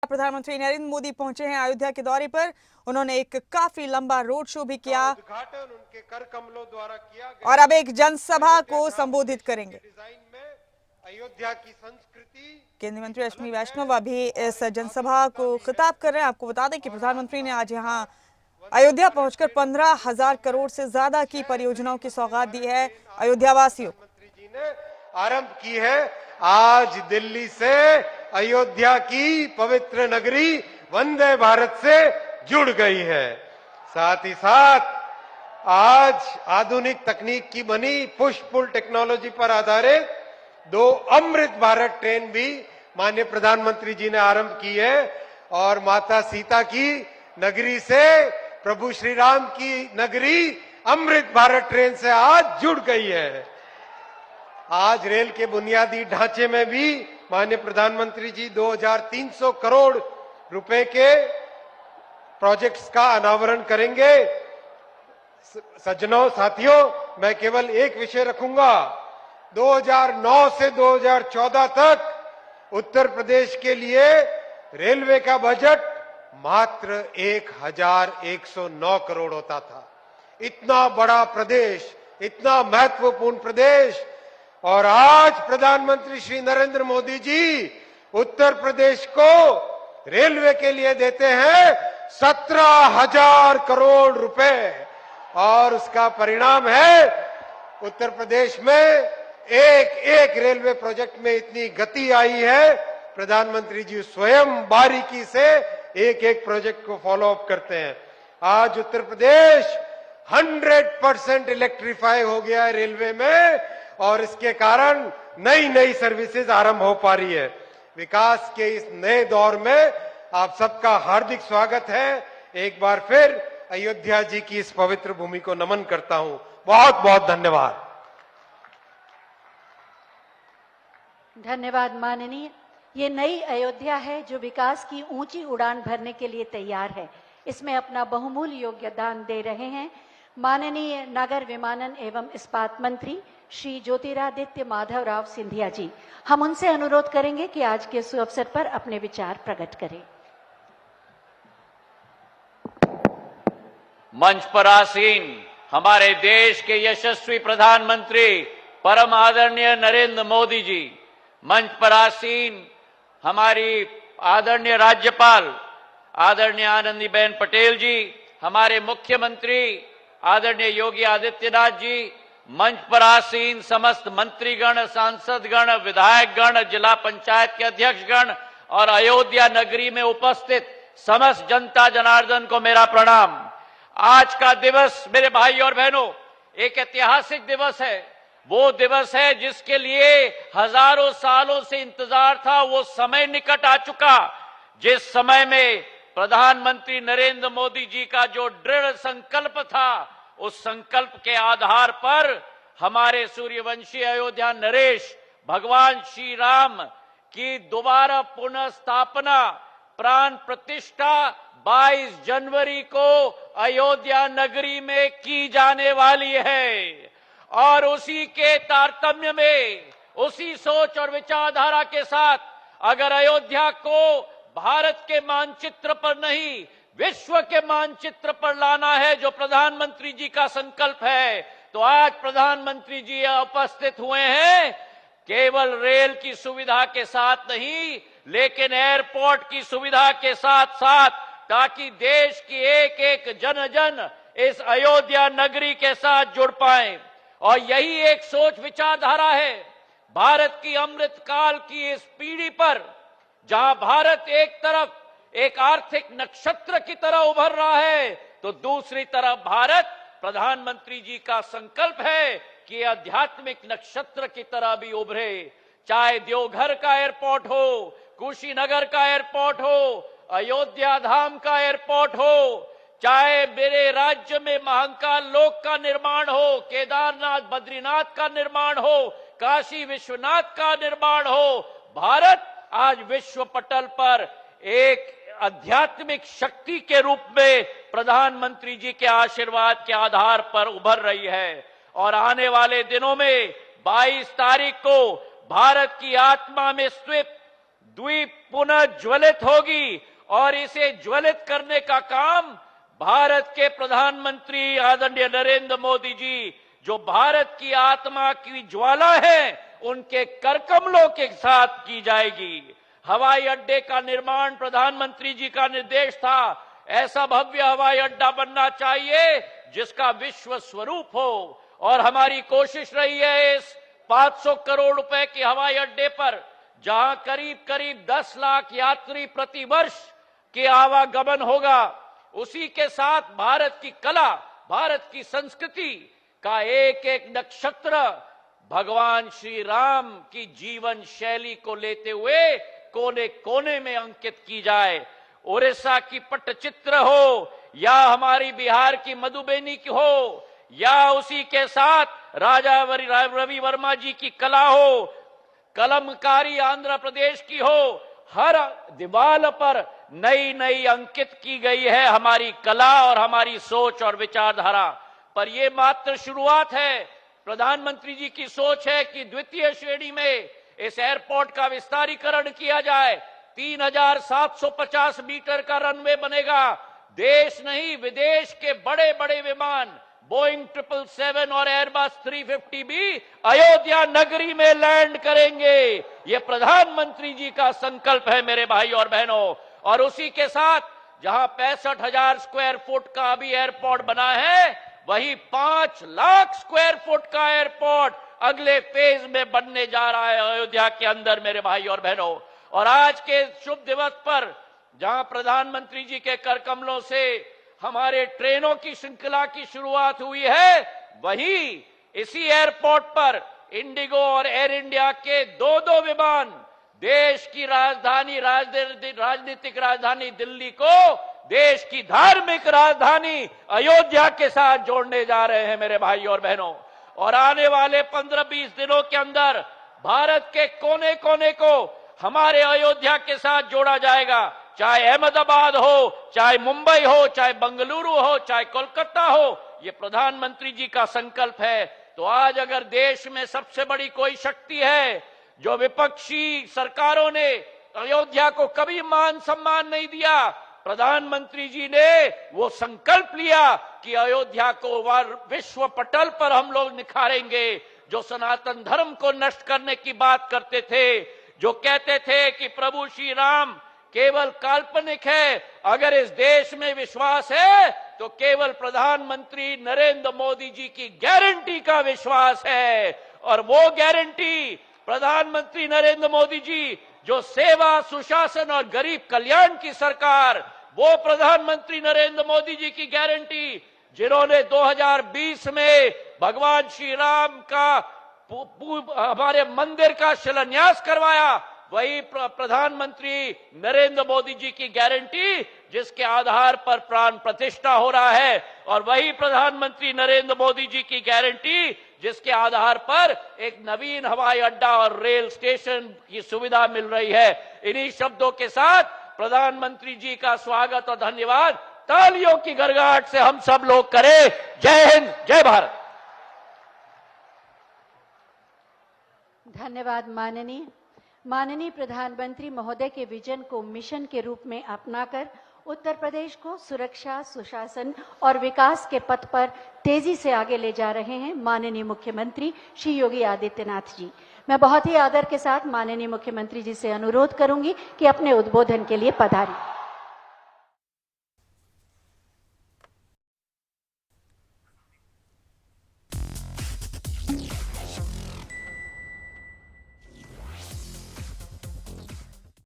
प्रधानमंत्री नरेंद्र मोदी पहुंचे हैं अयोध्या के दौरे पर। उन्होंने एक काफी लंबा रोड शो भी किया, उद्घाटन उनके कर कमलों द्वारा किया गया और अब एक जनसभा को संबोधित करेंगे। डिजाइन में अयोध्या की संस्कृति, केंद्रीय मंत्री अश्विनी वैष्णव अभी इस जनसभा को खिताब कर रहे हैं। आपको बता दें कि प्रधानमंत्री ने आज यहां अयोध्या पहुंचकर 15,000 करोड़ से ज्यादा की परियोजनाओं की सौगात दी है अयोध्या वासियों। प्रधानमंत्री जी ने आरंभ की है। आज दिल्ली से अयोध्या की पवित्र नगरी वंदे भारत से जुड़ गई है। साथ ही साथ आज आधुनिक तकनीक की बनी पुश पुल टेक्नोलॉजी पर आधारित 2 अमृत भारत ट्रेन भी माननीय प्रधानमंत्री जी ने आरंभ की है, और माता सीता की नगरी से प्रभु श्री राम की नगरी अमृत भारत ट्रेन से आज जुड़ गई है। आज रेल के बुनियादी ढांचे में भी माननीय प्रधानमंत्री जी 2300 करोड़ रुपए के प्रोजेक्ट्स का अनावरण करेंगे। सज्जनों, साथियों, मैं केवल एक विषय रखूंगा। 2009 से 2014 तक उत्तर प्रदेश के लिए रेलवे का बजट मात्र 1109 करोड़ होता था। इतना बड़ा प्रदेश, इतना महत्वपूर्ण प्रदेश, और आज प्रधानमंत्री श्री नरेंद्र मोदी जी उत्तर प्रदेश को रेलवे के लिए देते हैं 17,000 करोड़ रुपए, और उसका परिणाम है उत्तर प्रदेश में एक रेलवे प्रोजेक्ट में इतनी गति आई है। प्रधानमंत्री जी स्वयं बारीकी से एक प्रोजेक्ट को फॉलो अप करते हैं। आज उत्तर प्रदेश 100% इलेक्ट्रीफाई हो गया है रेलवे में, और इसके कारण नई सर्विसेज आरंभ हो पा रही है। विकास के इस नए दौर में आप सबका हार्दिक स्वागत है। एक बार फिर अयोध्या जी की इस पवित्र भूमि को नमन करता हूं। बहुत बहुत धन्यवाद। धन्यवाद माननीय। ये नई अयोध्या है जो विकास की ऊंची उड़ान भरने के लिए तैयार है। इसमें अपना बहुमूल्य योगदान दे रहे हैं माननीय नगर विमानन एवं इस्पात मंत्री श्री ज्योतिरादित्य माधवराव सिंधिया जी। हम उनसे अनुरोध करेंगे कि आज के इस अवसर पर अपने विचार प्रकट करें। मंच पर आसीन हमारे देश के यशस्वी प्रधानमंत्री परम आदरणीय नरेंद्र मोदी जी, मंच पर आसीन हमारी आदरणीय राज्यपाल आदरणीय आनंदीबेन पटेल जी, हमारे मुख्यमंत्री आदरणीय योगी आदित्यनाथ जी, मंच पर आसीन समस्त मंत्रीगण, सांसदगण, विधायकगण, जिला पंचायत के अध्यक्षगण और अयोध्या नगरी में उपस्थित समस्त जनता जनार्दन को मेरा प्रणाम। आज का दिवस मेरे भाई और बहनों एक ऐतिहासिक दिवस है। वो दिवस है जिसके लिए हजारों सालों से इंतजार था। वो समय निकट आ चुका जिस समय में प्रधानमंत्री नरेंद्र मोदी जी का जो दृढ़ संकल्प था, उस संकल्प के आधार पर हमारे सूर्यवंशी अयोध्या नरेश भगवान श्री राम की दोबारा पुनः स्थापना प्राण प्रतिष्ठा 22 जनवरी को अयोध्या नगरी में की जाने वाली है। और उसी के तारतम्य में, उसी सोच और विचारधारा के साथ अगर अयोध्या को भारत के मानचित्र पर नहीं विश्व के मानचित्र पर लाना है जो प्रधानमंत्री जी का संकल्प है, तो आज प्रधानमंत्री जी उपस्थित हुए हैं केवल रेल की सुविधा के साथ नहीं, लेकिन एयरपोर्ट की सुविधा के साथ साथ, ताकि देश की एक जन इस अयोध्या नगरी के साथ जुड़ पाए। और यही एक सोच विचारधारा है भारत की अमृत काल की इस पीढ़ी पर, जहां भारत एक तरफ एक आर्थिक नक्षत्र की तरह उभर रहा है, तो दूसरी तरफ भारत प्रधानमंत्री जी का संकल्प है कि आध्यात्मिक नक्षत्र की तरह भी उभरे। चाहे देवघर का एयरपोर्ट हो, कुशीनगर का एयरपोर्ट हो, अयोध्या धाम का एयरपोर्ट हो, चाहे मेरे राज्य में महाकाल लोक का निर्माण हो, केदारनाथ बद्रीनाथ का निर्माण हो, काशी विश्वनाथ का निर्माण हो, भारत आज विश्व पटल पर एक आध्यात्मिक शक्ति के रूप में प्रधानमंत्री जी के आशीर्वाद के आधार पर उभर रही है। और आने वाले दिनों में 22 तारीख को भारत की आत्मा में स्थित द्वीप पुनः ज्वलित होगी और इसे ज्वलित करने का काम भारत के प्रधानमंत्री आदरणीय नरेंद्र मोदी जी, जो भारत की आत्मा की ज्वाला है, उनके करकमलों के साथ की जाएगी। हवाई अड्डे का निर्माण प्रधानमंत्री जी का निर्देश था। ऐसा भव्य हवाई अड्डा बनना चाहिए जिसका विश्व स्वरूप हो, और हमारी कोशिश रही है इस 500 करोड़ रुपए के हवाई अड्डे पर, जहां करीब करीब 10 लाख यात्री प्रति वर्ष के आवागमन होगा, उसी के साथ भारत की कला, भारत की संस्कृति का एक एक नक्षत्र भगवान श्री राम की जीवन शैली को लेते हुए कोने कोने में अंकित की जाए। उड़ीसा की पट्टचित्र हो या हमारी बिहार की मधुबनी की हो या उसी के साथ राजा रवि वर्मा जी की कला हो, कलमकारी आंध्र प्रदेश की हो, हर दीवार पर नई नई अंकित की गई है हमारी कला और हमारी सोच और विचारधारा। पर यह मात्र शुरुआत है। प्रधानमंत्री जी की सोच है कि द्वितीय श्रेणी में इस एयरपोर्ट का विस्तारीकरण किया जाए। 3750 मीटर का रनवे बनेगा। देश नहीं, विदेश के बड़े बड़े विमान बोइंग 777 और एयरबस 350 भी अयोध्या नगरी में लैंड करेंगे। ये प्रधानमंत्री जी का संकल्प है मेरे भाई और बहनों। और उसी के साथ जहां 65,000 स्क्वायर फुट का अभी एयरपोर्ट बना है, वही 5 लाख स्क्वायर फुट का एयरपोर्ट अगले फेज में बनने जा रहा है अयोध्या के अंदर मेरे भाई और बहनों। और आज के शुभ दिवस पर जहां प्रधानमंत्री जी के करकमलों से हमारे ट्रेनों की श्रृंखला की शुरुआत हुई है, वहीं इसी एयरपोर्ट पर इंडिगो और एयर इंडिया के दो विमान देश की राजधानी, राजनीतिक राजधानी दिल्ली को देश की धार्मिक राजधानी अयोध्या के साथ जोड़ने जा रहे हैं मेरे भाई और बहनों। और आने वाले 15-20 दिनों के अंदर भारत के कोने कोने को हमारे अयोध्या के साथ जोड़ा जाएगा। चाहे अहमदाबाद हो, चाहे मुंबई हो, चाहे बेंगलुरु हो, चाहे कोलकाता हो, ये प्रधानमंत्री जी का संकल्प है। तो आज अगर देश में सबसे बड़ी कोई शक्ति है, जो विपक्षी सरकारों ने अयोध्या को कभी मान सम्मान नहीं दिया, प्रधानमंत्री जी ने वो संकल्प लिया कि अयोध्या को विश्व पटल पर हम लोग निखारेंगे। जो सनातन धर्म को नष्ट करने की बात करते थे, जो कहते थे कि प्रभु श्री राम केवल काल्पनिक है, अगर इस देश में विश्वास है तो केवल प्रधानमंत्री नरेंद्र मोदी जी की गारंटी का विश्वास है। और वो गारंटी प्रधानमंत्री नरेंद्र मोदी जी, जो सेवा, सुशासन और गरीब कल्याण की सरकार, वो प्रधानमंत्री नरेंद्र मोदी जी की गारंटी, जिन्होंने 2020 में भगवान श्री राम का हमारे मंदिर का शिलान्यास करवाया, वही प्रधानमंत्री नरेंद्र मोदी जी की गारंटी, जिसके आधार पर प्राण प्रतिष्ठा हो रहा है, और वही प्रधानमंत्री नरेंद्र मोदी जी की गारंटी, जिसके आधार पर एक नवीन हवाई अड्डा और रेल स्टेशन की सुविधा मिल रही है। इन्हीं शब्दों के साथ प्रधानमंत्री जी का स्वागत और धन्यवाद तालियों की गड़गड़ाहट से हम सब लोग करें। जय हिंद, जय भारत। धन्यवाद माननीय प्रधानमंत्री महोदय के विजन को मिशन के रूप में अपनाकर उत्तर प्रदेश को सुरक्षा, सुशासन और विकास के पथ पर तेजी से आगे ले जा रहे हैं माननीय मुख्यमंत्री श्री योगी आदित्यनाथ जी। मैं बहुत ही आदर के साथ माननीय मुख्यमंत्री जी से अनुरोध करूंगी कि अपने उद्बोधन के लिए पधारें।